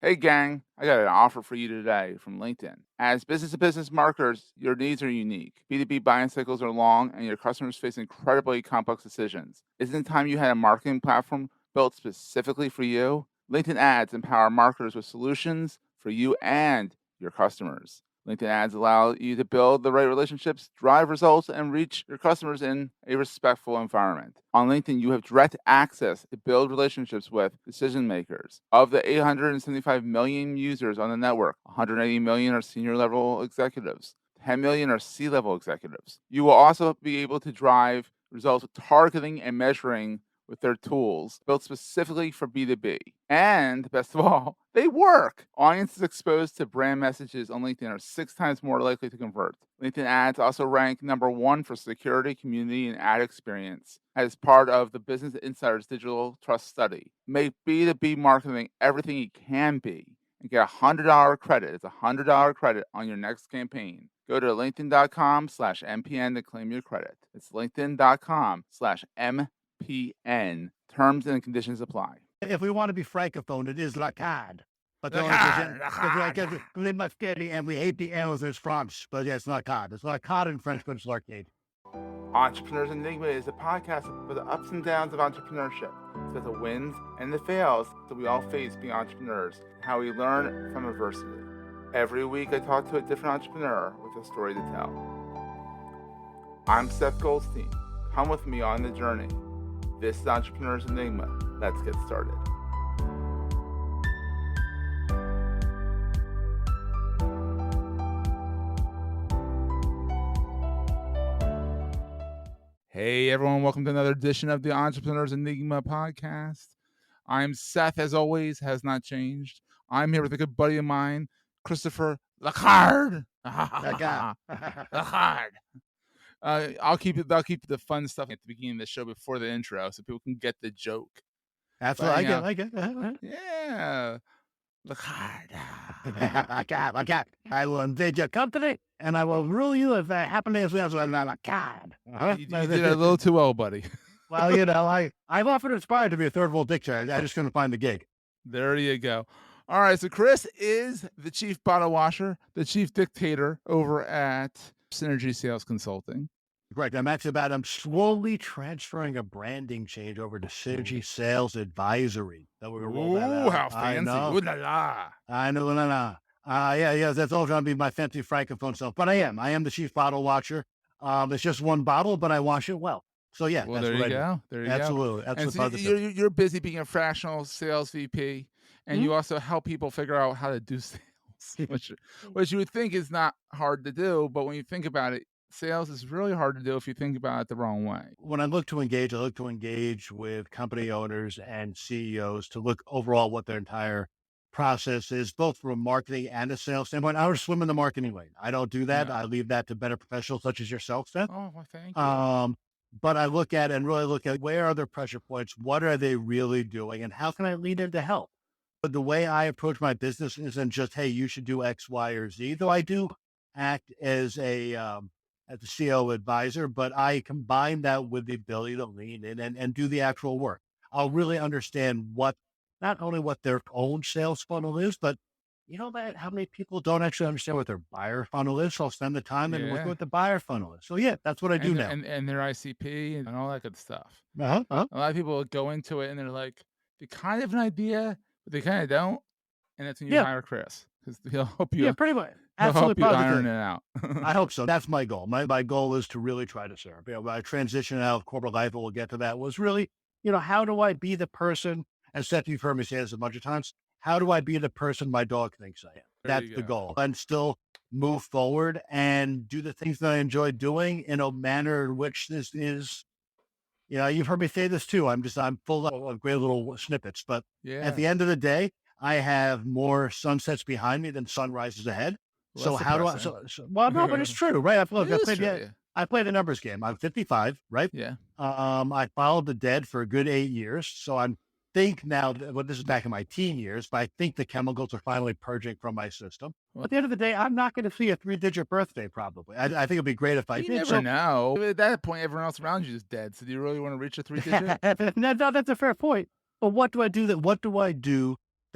Hey gang, I got an offer for you today from LinkedIn. As business-to-business marketers, your needs are unique. B2B buying cycles are long and your customers face incredibly complex decisions. Isn't it time you had a marketing platform built specifically for you? LinkedIn ads empower marketers with solutions for you and your customers. LinkedIn ads allow you to build the right relationships, drive results, and reach your customers in a respectful environment. On LinkedIn, you have direct access to build relationships with decision makers. Of the 875 million users on the network, 180 million are senior level executives. 10 million are C-level executives. You will also be able to drive results with targeting and measuring with their tools built specifically for B2B. And best of all, they work. Audiences exposed to brand messages on LinkedIn are 6 times more likely to convert. LinkedIn ads also rank number 1 for security, community, and ad experience as part of the Business Insider's Digital Trust Study. Make B2B marketing everything it can be and get a $100 credit. It's a $100 credit on your next campaign. Go to linkedin.com/MPN to claim your credit. It's linkedin.com/MPN. Terms and conditions apply. If we want to be francophone, it is Larcade. But the Larcade, because we must get and we hate the L's as French, but yeah, it's Larcade. It's Larcade in French, but it's Larcade. Entrepreneurs Enigma is a podcast for the ups and downs of entrepreneurship. It's about the wins and the fails that we all face being entrepreneurs, and how we learn from adversity. Every week I talk to a different entrepreneur with a story to tell. I'm Seth Goldstein. Come with me on the journey. This is Entrepreneurs Enigma. Let's get started. Hey everyone, welcome to another edition of the Entrepreneurs Enigma podcast. I'm Seth, as always, has not changed. I'm here with a good buddy of mine, Christopher Larcade. Larcade. I'll keep the fun stuff at the beginning of the show before the intro, so people can get the joke. That's what I get. Yeah, Larcade. I will invade your company and I will rule you if that happens as well as Larcade. You did a little too well, buddy. Well, I've often aspired to be a third world dictator. I just couldn't find the gig. There you go. All right, so Chris is the chief bottle washer, the chief dictator over at Synergy Sales Consulting. Correct. I'm slowly transferring a branding change over to Synergy Sales Advisory. That we're gonna roll that out. How fancy! Ooh la la! I know, yeah. That's all going to be my fancy francophone self. But I am the chief bottle watcher. It's just one bottle, but I wash it well. So yeah, well, that's there what you I go. do. There you Absolutely. go. Absolutely. And so you're busy being a fractional sales VP, and you also help people figure out how to do sales, which you would think is not hard to do, but when you think about it, sales is really hard to do if you think about it the wrong way. When I look to engage with company owners and CEOs to look overall what their entire process is, both from a marketing and a sales standpoint. I would swim in the marketing lane. I don't do that. Yeah. I leave that to better professionals such as yourself, Seth. Oh, well, thank you. But I look at where are their pressure points? What are they really doing? And how can I lead in to help? But the way I approach my business isn't just, hey, you should do X, Y, or Z, though I do act as a CEO advisor, but I combine that with the ability to lean in and do the actual work. I'll really understand not only what their own sales funnel is, but how many people don't actually understand what their buyer funnel is. So I'll spend the time and look at what the buyer funnel is. So yeah, that's what I do now. And their ICP and all that good stuff. A lot of people go into it and they're like, they kind of have an idea, but they kind of don't. And that's when you hire Chris, because he'll help you. Yeah, pretty much. He'll help you iron it out. I hope so. That's my goal. My goal is to really try to serve. My transition out of corporate life, and we'll get to that, was really, how do I be the person, and Seth, you've heard me say this a bunch of times, how do I be the person my dog thinks I am? That's the goal. And still move forward and do the things that I enjoy doing in a manner in which this is, you've heard me say this too. I'm full of great little snippets, but at the end of the day, I have more sunsets behind me than sunrises ahead. Well, so how depressing. Do I? Well, no, but it's true, right? I played a numbers game. I'm 55, right? Yeah. I followed the dead for a good 8 years. So think now, this is back in my teen years, but I think the chemicals are finally purging from my system. Well, at the end of the day, I'm not going to see a 3-digit birthday, probably. I think it'd be great if I did. You never know. At that point, everyone else around you is dead. So do you really want to reach a 3-digit? No, that's a fair point. But what do I do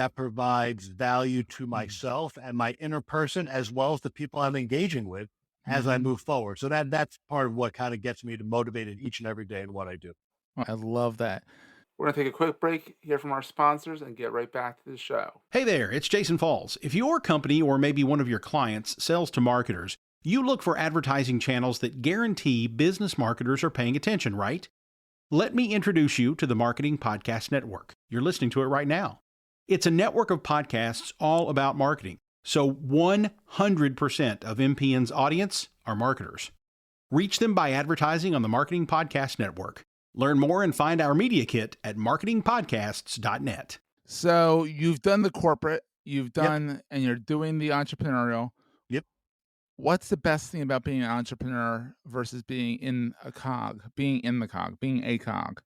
that provides value to Mm. myself and my inner person, as well as the people I'm engaging with as I Mhm. move forward. So that's part of what kind of gets me to motivated each and every day in what I do. I love that. We're gonna take a quick break, hear from our sponsors, and get right back to the show. Hey there, it's Jason Falls. If your company or maybe one of your clients sells to marketers, you look for advertising channels that guarantee business marketers are paying attention, right? Let me introduce you to the Marketing Podcast Network. You're listening to it right now. It's a network of podcasts all about marketing. So 100% of MPN's audience are marketers. Reach them by advertising on the Marketing Podcast Network. Learn more and find our media kit at marketingpodcasts.net. So you've done the corporate, you've Yep. done, and you're doing the entrepreneurial. Yep. What's the best thing about being an entrepreneur versus being in a cog, being in the cog, being a cog?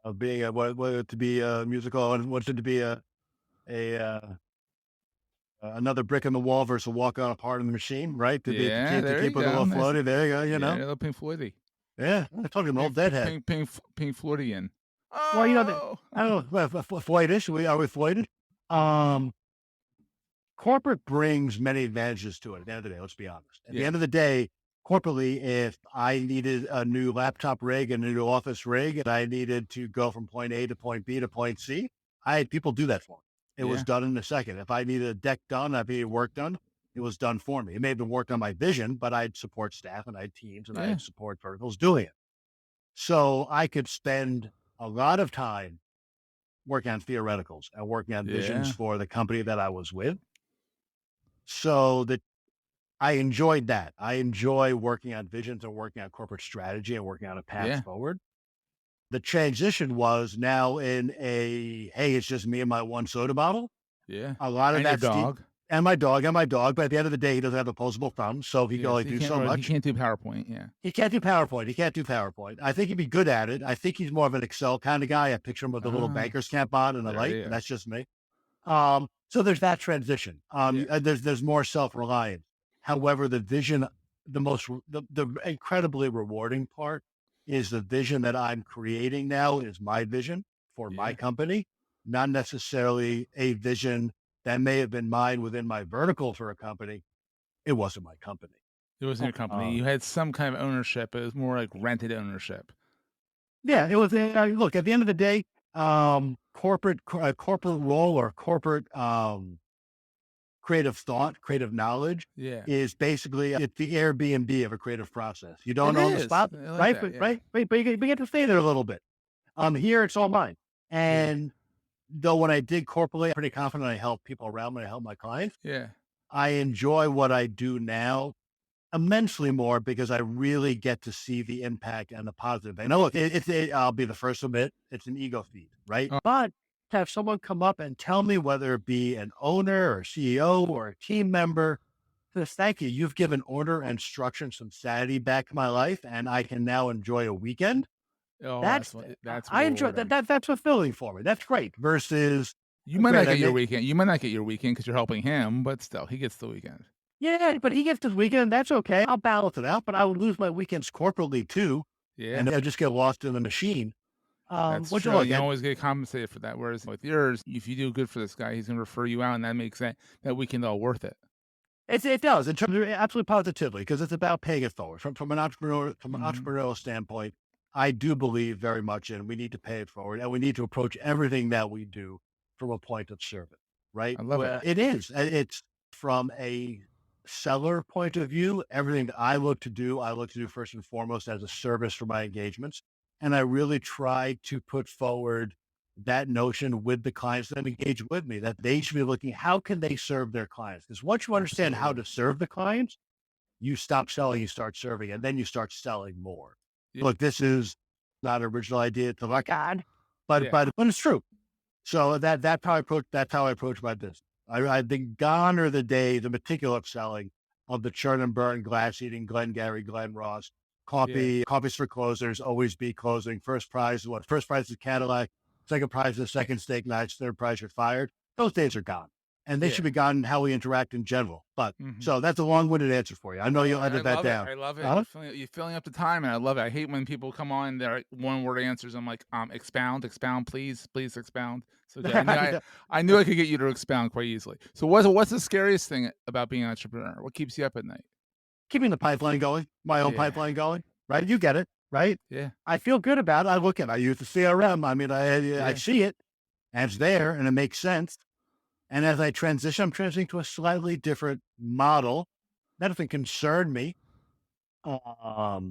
Of being what to be a musical and what's it to be a another brick in the wall versus a walk on a part in the machine, right? To Yeah, keep there you it a go. little Nice. floaty. There you go. You Yeah, a know. little Pink Floydy. Yeah, I told you I'm an old deadhead. Pink Floydian. Well, Oh! I don't know, Floydish. Are we Floyded? Um, Corporate brings many advantages to it. At the end of the day, let's be honest. At the Yeah, end of the day, corporately, if I needed a new laptop rig and a new office rig, and I needed to go from point A to point B to point C, I had people do that for me. It was yeah, done in a second. If I needed a deck done, I needed work done, it was done for me. It may have been worked on my vision, but I'd support staff and I had teams and I yeah, had support verticals doing it. So I could spend a lot of time working on theoreticals and working on visions yeah, for the company that I was with. So that I enjoyed that. I enjoy working on visions and working on corporate strategy and working on a path yeah, forward. The transition was now in a, hey, it's just me and my one soda bottle. yeah. A lot of And your that's dog. and my dog. But at the end of the day, he doesn't have opposable thumbs, so he can Yeah, only so do so he much. can't do PowerPoint, yeah. He can't do PowerPoint. He can't do PowerPoint. I think he'd be good at it. I think he's more of an Excel kind of guy. I picture him with a little Ah, banker's cap on and a there light, you but go. that's just me. So there's that transition. Yeah, There's more self-reliance. However, the vision, the incredibly rewarding part is the vision that I'm creating now is my vision for my yeah. company, not necessarily a vision that may have been mine within my vertical for a company. It wasn't my company. It wasn't your company. Uh, You had some kind of ownership. It was more like rented ownership. yeah, it was. Look, at the end of the day, corporate role or corporate creative thought, creative knowledge Yeah. is basically it's the Airbnb of a creative process. You don't It own the is. spot, I like right? that, yeah. But you get to stay there a little bit. Here it's all mine. Yeah, And though when I did corporately, I'm pretty confident I help people around me, I help my clients. yeah, I enjoy what I do now immensely more because I really get to see the impact and the positive. And look, I'll be the first to admit it's an ego feed, right? oh, But to have someone come up and tell me, whether it be an owner or CEO or a team member, says, thank you. You've given order and structure and some sanity back to my life, and I can now enjoy a weekend. oh, That's that's I enjoy that. rewarding. That's fulfilling for me. That's great. Versus, You might not great, I get your may, weekend. You might not get your weekend because 'cause you're helping him, but still, he gets the weekend. yeah, but he gets this weekend. That's okay. I'll balance it out, but I would lose my weekends corporately too, Yeah, and I just get lost in the machine. that's Which true. look You at always get compensated for that, whereas with yours, if you do good for this guy, he's gonna refer you out, and that makes that weekend all worth it. it does in terms of absolutely positively because it's about paying it forward from an Mhm. entrepreneurial standpoint. I do believe very much in we need to pay it forward and we need to approach everything that we do from a point of service, right? I love it. Well, it is. It's from a seller point of view. Everything that I look to do first and foremost as a service for my engagements, and I really try to put forward that notion with the clients that engage with me, that they should be looking, how can they serve their clients? Because once you understand how Absolutely. to serve the clients, you stop selling, you start serving, and then you start selling more. Yeah, Look, this is not an original idea to like God, yeah, but it's true. So that's how I approach my business. I think gone are the days, the meticulous selling of the churn and burn, glass eating, Glengarry, Glen Ross, yeah, copies for closers, always be closing. First prize is what? First prize is Cadillac. Second prize is second steak knives. Third prize you're fired. Those days are gone. and they should be gone how we interact in general. But so that's a long-winded answer for you. I know you'll edit that down. I love it. You're filling up the time, and I love it. I hate when people come on, they're one-word answers. I'm like, expound, please expound. So I knew I could get you to expound quite easily. So what's the scariest thing about being an entrepreneur? What keeps you up at night? Keeping the pipeline going, my own pipeline going, right? You get it, right? Yeah. I feel good about it. I use the CRM. I mean, I see it, and it's there, and it makes sense. And as I transition, I'm transitioning to a slightly different model. That doesn't concern me. But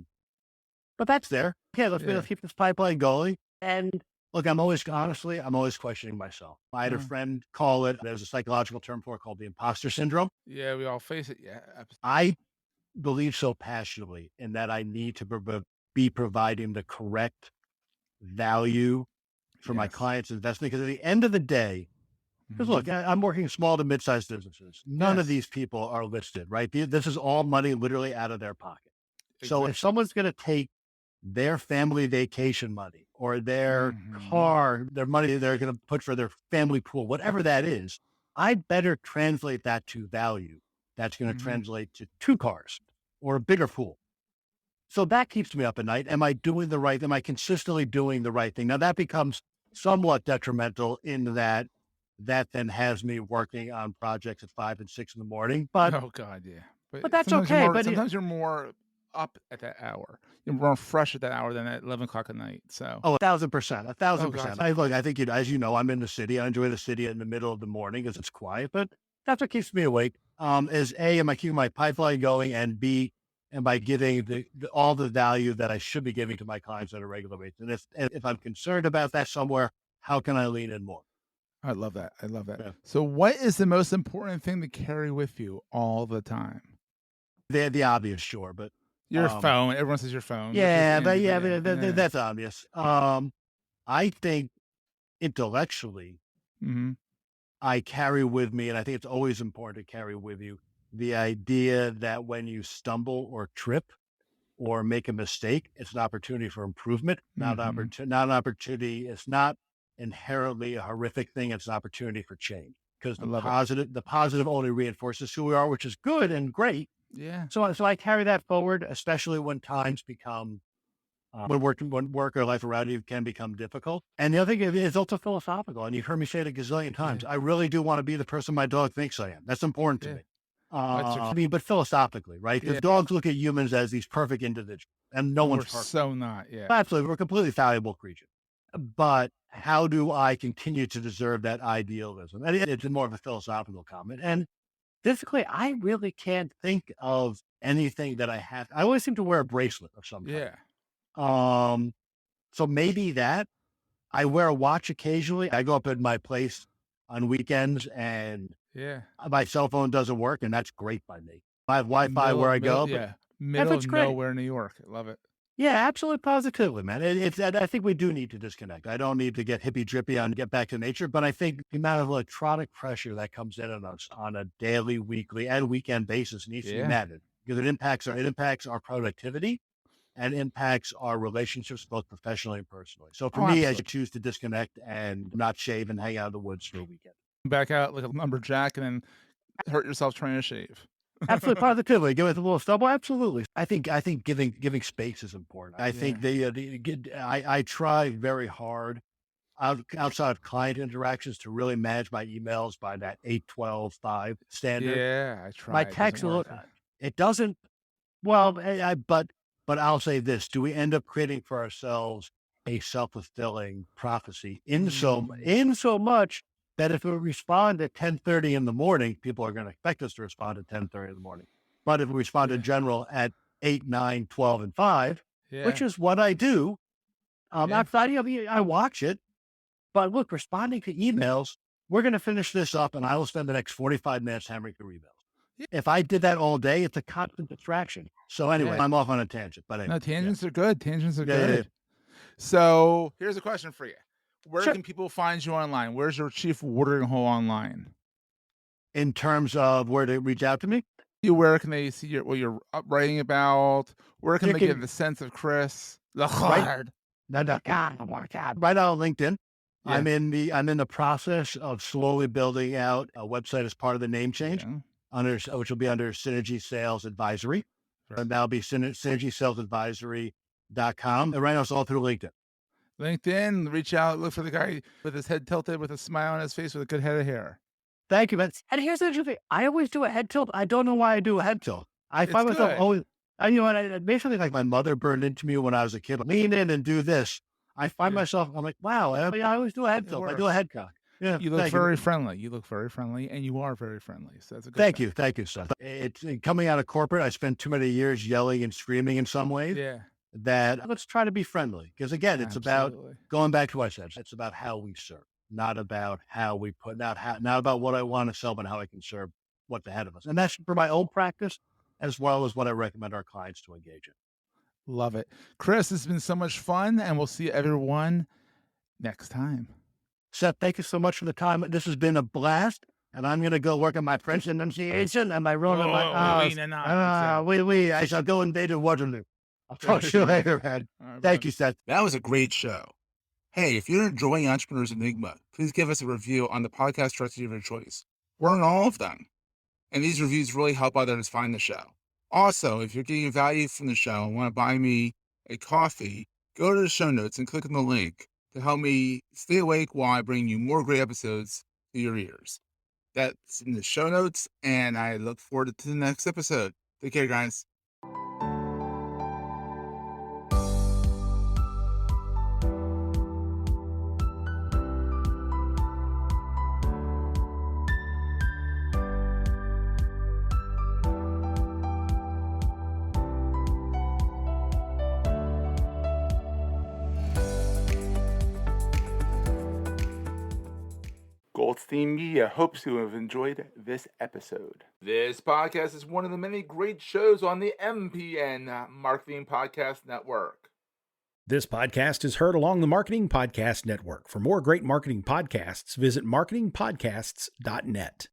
that's there. Okay, let's keep this pipeline going. And look, I'm always questioning myself. I had a friend call it, there's a psychological term for it called the imposter syndrome. Yeah, we all face it. Yeah. I believe so passionately in that I need to be providing the correct value for my clients' investment. Because at the end of the day, because look, I'm working small to mid-sized businesses. None of these people are listed, right? This is all money literally out of their pocket. So if someone's going to take their family vacation money or their car, their money they're going to put for their family pool, whatever that is, I'd better translate that to value. That's going to translate to 2 cars or a bigger pool. So that keeps me up at night. Am I consistently doing the right thing? Now that becomes somewhat detrimental in that then has me working on projects at 5 and 6 in the morning. But oh God, yeah. But that's okay. But sometimes you're more up at that hour. You're more fresh at that hour than at 11 o'clock at night. So 1,000%. Oh, I think as you know, I'm in the city. I enjoy the city in the middle of the morning because it's quiet. But that's what keeps me awake. Is A, am I keeping my pipeline going, and B, am I giving all the value that I should be giving to my clients on a regular basis? And if I'm concerned about that somewhere, how can I lean in more? I love that. Yeah. So what is the most important thing to carry with you all the time? The obvious, sure, but your phone. Everyone says your phone. Yeah, that's obvious. I think intellectually, I carry with me, and I think it's always important to carry with you, the idea that when you stumble or trip or make a mistake, it's an opportunity for improvement, not an opportunity. It's not inherently a horrific thing. It's an opportunity for change, because the positive only reinforces who we are, which is good and great. Yeah. So I carry that forward, especially when times become, when work or life around you can become difficult. And the other thing is also philosophical. And you've heard me say it a gazillion times. I really do want to be the person my dog thinks I am. That's important to me. I mean, but philosophically, right? Because dogs look at humans as these perfect individuals, and one's perfect. So not, Absolutely. We're completely fallible creatures. But how do I continue to deserve that idealism? And it's more of a philosophical comment. And physically, I really can't think of anything that I have. I always seem to wear a bracelet of some kind. Yeah. So maybe that. I wear a watch occasionally. I go up at my place on weekends, and my cell phone doesn't work, and that's great by me. I have Wi-Fi where I go. Middle of nowhere, New York. I love it. Yeah, absolutely, positively, man. I think we do need to disconnect. I don't need to get hippy drippy and get back to nature, but I think the amount of electronic pressure that comes in on us on a daily, weekly, and weekend basis needs to be managed, because it impacts our productivity and impacts our relationships, both professionally and personally. So for me, I choose to disconnect and not shave and hang out in the woods for a weekend. Back out like a lumberjack and then hurt yourself trying to shave. Absolutely, positively. Give it a little stubble. Absolutely. I think giving space is important. I think I try very hard outside of client interactions to really manage my emails by that 8-12-5 standard. Yeah, I try. My text, it doesn't. Well, but I'll say this: do we end up creating for ourselves a self-fulfilling prophecy in so much that if we respond at 10:30 in the morning, people are going to expect us to respond at 10:30 in the morning. But if we respond in general at 8, 9, 12, and 5, which is what I do, outside of I watch it. But look, responding to emails, we're going to finish this up, and I will spend the next 45 minutes hammering through emails. Yeah. If I did that all day, it's a constant distraction. So anyway, I'm off on a tangent. But anyway, no, tangents are good. Tangents are good. Yeah. So here's a question for you. Where can people find you online? Where's your chief watering hole online? In terms of where to reach out to me? Where can they see what you're writing about? Where can they get the sense of Chris? The hard. Right on LinkedIn. Yeah. I'm in the process of slowly building out a website as part of the name change, which will be under Synergy Sales Advisory. And that'll be synergySalesAdvisory.com. And right now it's all through LinkedIn. LinkedIn, reach out, look for the guy with his head tilted with a smile on his face with a good head of hair. Thank you, man. And here's the interesting thing. I always do a head tilt. I don't know why I do a head tilt. I It's find myself good. always, basically like my mother burned into me when I was a kid. Lean in and do this. I find Yeah. myself, I'm like, wow, I always do a head It tilt. I works. do a head cock. Yeah, You look thank very friendly. You look very friendly, and you are very friendly. So that's a good Thank thing. you. Thank you, Seth. It's coming out of corporate. I spent too many years yelling and screaming in some ways. Yeah. That let's try to be friendly. Because again, it's about Absolutely. going back to what I said. It's about how we serve, not about how we put, not about what I want to sell, but how I can serve what's ahead of us. And that's for my own practice, as well as what I recommend our clients to engage in. Love it. Chris, it's been so much fun, and we'll see everyone next time. Seth, thank you so much for the time. This has been a blast. And I'm going to go work on my French enunciation and my role in my I shall go invade Waterloo. I'll talk to you later, man. Thank you, Seth. That was a great show. Hey, if you're enjoying Entrepreneurs Enigma, please give us a review on the podcast directory of your choice. We're on all of them. And these reviews really help others find the show. Also, if you're getting value from the show and want to buy me a coffee, go to the show notes and click on the link to help me stay awake while I bring you more great episodes to your ears. That's in the show notes, and I look forward to the next episode. Take care, guys. Goldstein Media hopes you have enjoyed this episode. This podcast is one of the many great shows on the MPN Marketing Podcast Network. This podcast is heard along the Marketing Podcast Network. For more great marketing podcasts, visit marketingpodcasts.net.